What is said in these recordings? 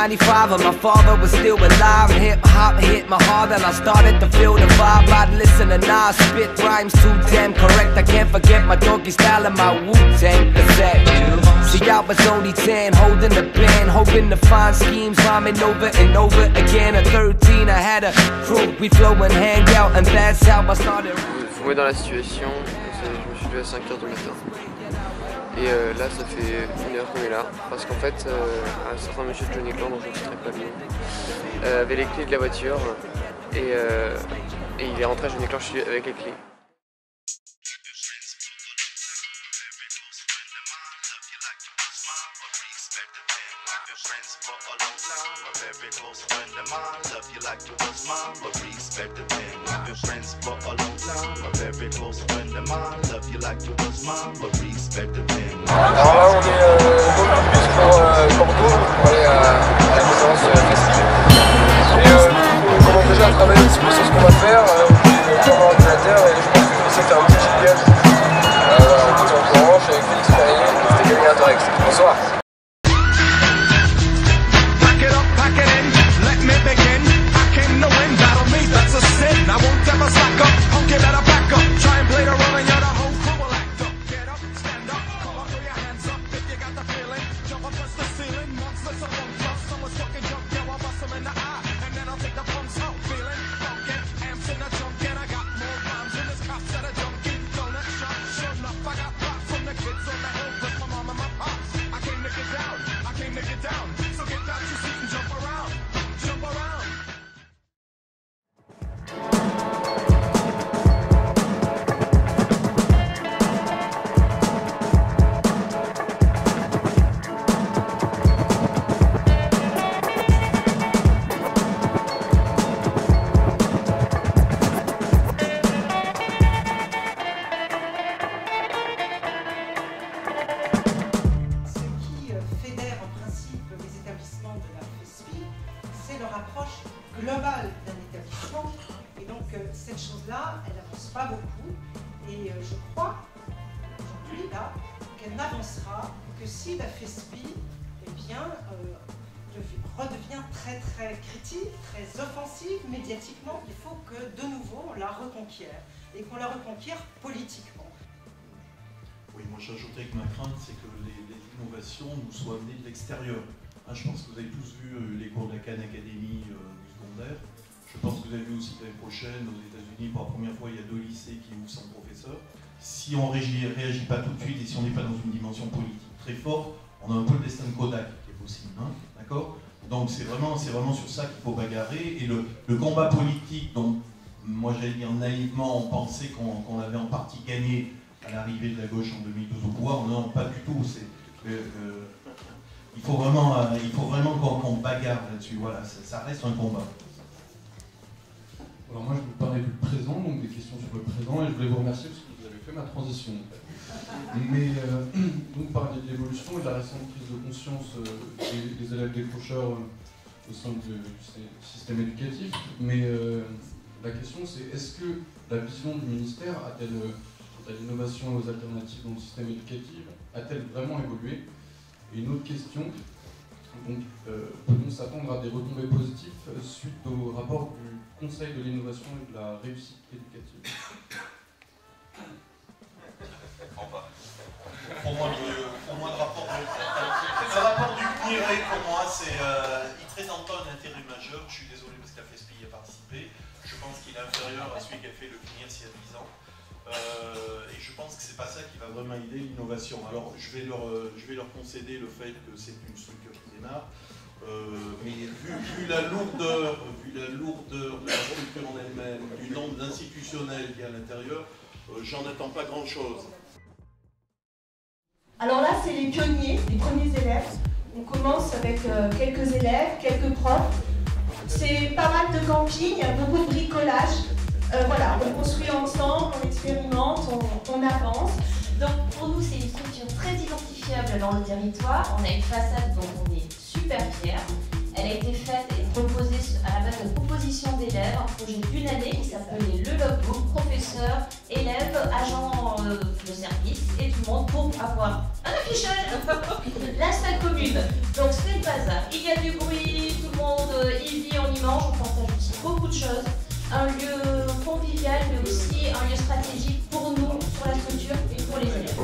95 and my father was still alive. Hip-hop hit my heart and I started to feel the vibe. I'd listen and I spit rhymes too damn correct. I can't forget my doggy style and my Wu-Tang cassette. See, I was only 10, holding the pen, hoping to find schemes, rhyming over and over again. At 13 I had a crew, we flow and hang out, and that's how I started. Vous mettez dans la situation, je me suis levé à 5h du matin. Et là ça fait 1 heure qu'on est là, parce qu'en fait un certain monsieur Johnny Clan, dont je ne citerai pas le nom, avait les clés de la voiture et il est rentré à Johnny Clan avec les clés. Alors là on est dans le bus pour Bordeaux pour aller à la conférence festive. Et on commence déjà à travailler un petit peu sur ce qu'on va faire. On prend l'ordinateur et je pense que je vais essayer de faire un petit jingle. On est en courant, je suis avec Félix Perrier, c'était Camille Interex. Bonsoir. globale d'un établissement. Et donc cette chose-là, elle n'avance pas beaucoup. Et je crois, aujourd'hui, là, qu'elle n'avancera que si la FESPI eh bien, redevient très très critique, très offensive médiatiquement. Il faut que de nouveau on la reconquiert et qu'on la reconquiert politiquement. Oui, moi j'ajouterais que ma crainte c'est que les innovations nous soient amenées de l'extérieur. Je pense que vous avez tous vu les cours de la Khan Academy du secondaire. Je pense que vous avez vu aussi l'année prochaine aux États-Unis, pour la première fois, il y a 2 lycées qui ouvrent sans professeur. Si on ne réagit pas tout de suite et si on n'est pas dans une dimension politique très forte, on a un peu le destin de Kodak qui est possible, hein, d'accord? Donc c'est vraiment sur ça qu'il faut bagarrer. Et le combat politique, dont moi j'allais dire naïvement, on pensait qu'on l'avait en partie gagné à l'arrivée de la gauche en 2012 au pouvoir, non, pas du tout. Il faut vraiment qu'on bagarre là-dessus, voilà, ça reste un combat. Alors moi je vous parlais du présent, donc des questions sur le présent, et je voulais vous remercier parce que vous avez fait ma transition. Mais donc parler de l'évolution et de la récente prise de conscience des élèves décrocheurs au sein du système éducatif. Mais la question c'est, est-ce que la vision du ministère a-t-elle, quant à l'innovation et aux alternatives dans le système éducatif, a-t-elle vraiment évolué? Et une autre question, donc peut-on s'attendre à des retombées positives suite au rapport du Conseil de l'innovation et de la réussite éducative? Pour moi, le rapport du CNIRE, pour moi, il ne présente pas un intérêt majeur. Je suis désolé parce que la FESPI y a participé. Je pense qu'il est inférieur à celui qu'a fait le CNIRE il y a 10 ans. Et je pense que c'est pas ça qui va vraiment aider l'innovation. Alors je vais leur concéder le fait que c'est une structure qui démarre, mais vu la lourdeur de la structure en elle-même, du nombre d'institutionnels qu'il y a à l'intérieur, j'en attends pas grand-chose. Alors là, c'est les pionniers, les premiers élèves. On commence avec quelques élèves, quelques profs. C'est pas mal de camping, beaucoup de bricolage. Voilà, on construit ensemble, on expérimente, on avance. Donc pour nous, c'est une structure très identifiable dans le territoire. On a une façade dont on est super fiers. Elle a été faite et proposée à la base de propositions d'élèves, un projet d'une année qui s'appelait le logbook, professeur, élèves, agents de service et tout le monde pour avoir un affichage, la salle commune. Donc c'est le bazar. Il y a du bruit, tout le monde y vit, on y mange, on partage aussi beaucoup de choses. Un lieu convivial mais aussi un lieu stratégique pour nous, pour la structure et pour les élèves.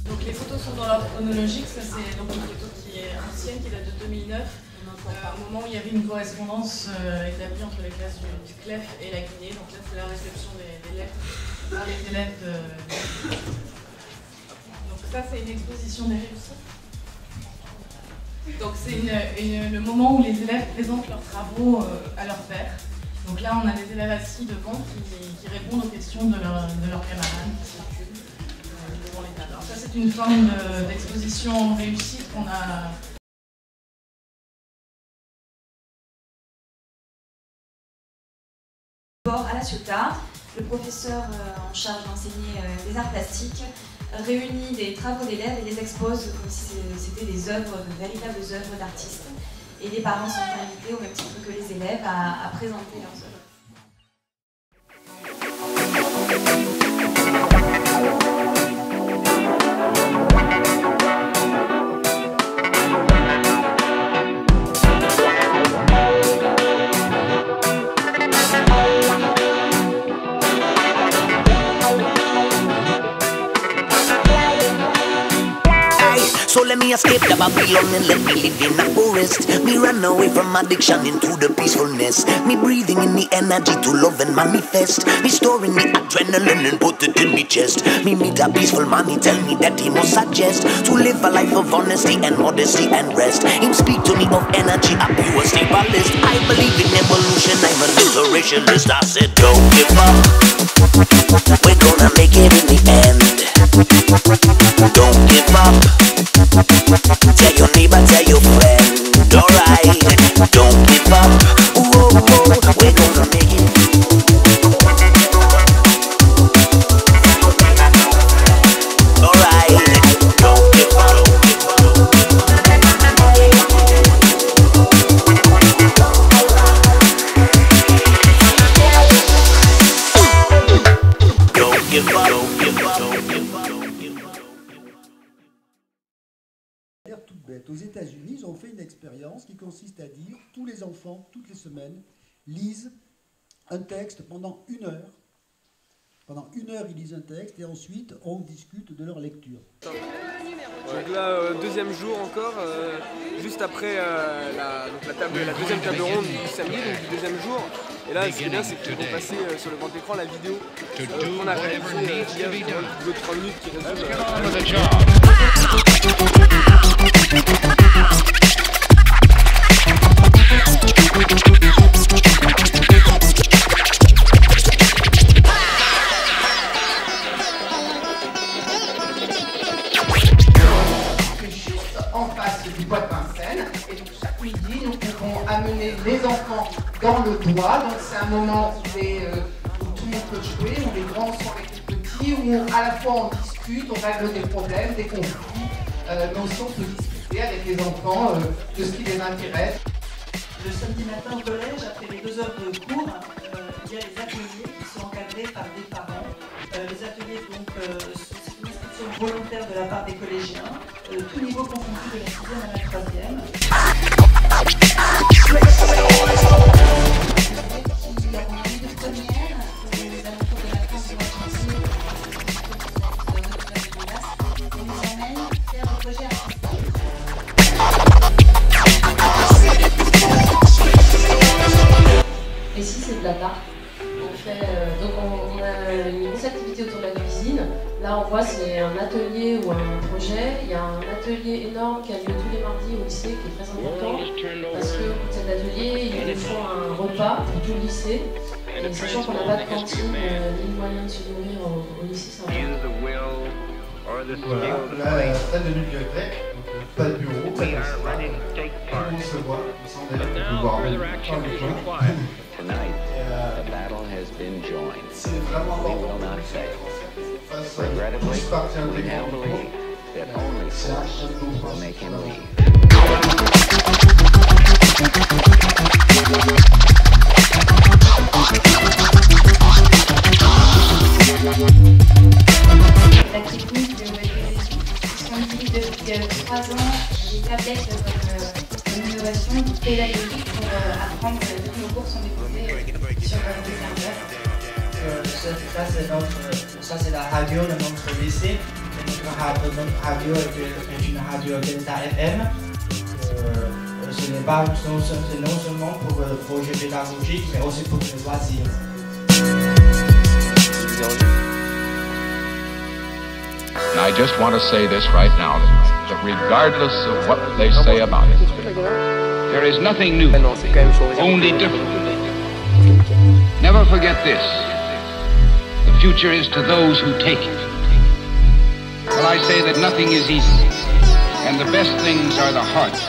Donc les photos sont dans l'ordre chronologique, ça c'est donc une photo qui est ancienne, qui date de 2009, à un moment où il y avait une correspondance établie entre les classes du CLEF et la Guinée. Donc là c'est la réception des lettres par les élèves de... Donc ça c'est une exposition des réussites. Donc c'est le moment où les élèves présentent leurs travaux à leur père. Donc là on a des élèves assis devant qui répondent aux questions de leurs camarades qui circulent devant les tables. Alors ça c'est une forme d'exposition réussite qu'on a... À la Ciotat, le professeur en charge d'enseigner les arts plastiques réunit des travaux d'élèves et les expose comme si c'était des œuvres, de véritables œuvres d'artistes. Et les parents sont invités, au même titre que les élèves, à présenter leurs œuvres. So let me escape the Babylon and let me live in a forest. Me run away from addiction into the peacefulness. Me breathing in the energy to love and manifest. Me storing the adrenaline and put it in me chest. Me meet a peaceful man, he tell me that he must suggest to live a life of honesty and modesty and rest. Him speak to me of energy, a pure stabilist. I believe in evolution, I'm a restorationist. I said don't give up, we're gonna make it in the end. Don't give up, tell your neighbor, tell your friend, alright. Don't give up, whoa, whoa, we're gonna make it. Alright, don't give up. Don't give up, don't give up, don't give up. Toute bête. Aux États-Unis, ils ont fait une expérience qui consiste à dire tous les enfants, toutes les semaines, lisent un texte pendant 1 heure. Pendant 1 heure, ils lisent un texte et ensuite on discute de leur lecture. Donc là, deuxième jour encore, juste après la deuxième table ronde du samedi, donc du deuxième jour. Et là, ce qui est bien, c'est qu'ils vont passer sur le grand écran la vidéo qu'on a réalisée il y a 2-3 minutes qui résume. En face du bois de Vincennes, et donc chaque midi nous pouvons amener les enfants dans le bois, donc c'est un moment où tout le monde peut jouer, où les grands sont avec les petits, où à la fois on discute, on règle des problèmes, des conflits, mais aussi on peut discuter avec les enfants de ce qui les intéresse. Le samedi matin au collège, après les 2 heures de cours, il y a les ateliers qui sont encadrés par des parents. Les ateliers, donc, c'est une inscription volontaire de la part des collégiens, tout niveau confondu de la 6e à la 3e. Qui a envie de première, aux alentours de la France de la chantier, et nous emmène faire des projets artistiques. Ici c'est de la tarte. On fait, donc on a une grosse activité autour de la cuisine. Là on voit c'est un atelier ou un projet. Il y a un atelier énorme qui a lieu tous les mardis au lycée qui est très important parce que pour cet atelier ils font un repas pour tout le lycée. Et sachant qu'on n'a pas de cantine ni de moyen de se nourrir au lycée, c'est important. Voilà, la salle de bibliothèque, donc pas de bureau, pas de salle, tout le monde se voit, on s'embête, on peut voir même par le coin. C'est vraiment important face à tous partie intégrante du groupe. C'est un chef d'enfance. La technique de depuis 3 ans, les tablettes comme une innovation pédagogique pour apprendre. Tous nos cours sont déposés sur des serveurs. Ça c'est la radio de notre lycée. Notre radio est une radio Delta FM. Ce n'est pas non seulement pour le projet pédagogique, mais aussi pour les loisirs. And I just want to say this right now, that regardless of what they say about it, there is nothing new, only different. Never forget this, the future is to those who take it. Well, I say that nothing is easy, and the best things are the hardest.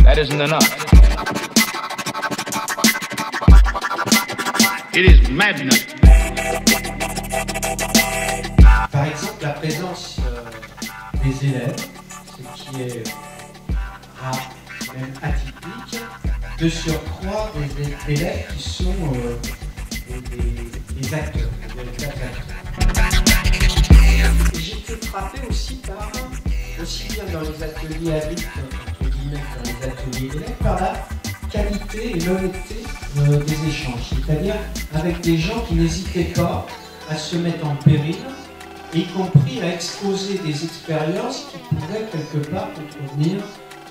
That isn't enough. It is madness. Par exemple, la présence des élèves, ce qui est rare, même atypique, de surcroît des élèves qui sont des acteurs, des véritables acteurs. J'étais frappé aussi par, aussi bien dans les ateliers adultes, entre guillemets, dans les ateliers d'élèves, par la qualité et l'honnêteté des échanges, c'est-à-dire avec des gens qui n'hésitaient pas à se mettre en péril, y compris à exposer des expériences qui pourraient quelque part convenir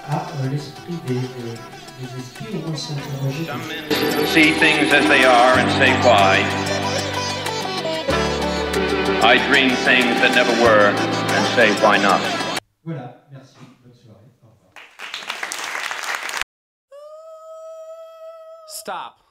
à l'esprit des esprits où on s'interrogeait. See things as they are and say why. I dream things that never were and say why not. Voilà, merci, bonne soirée, au revoir. Stop.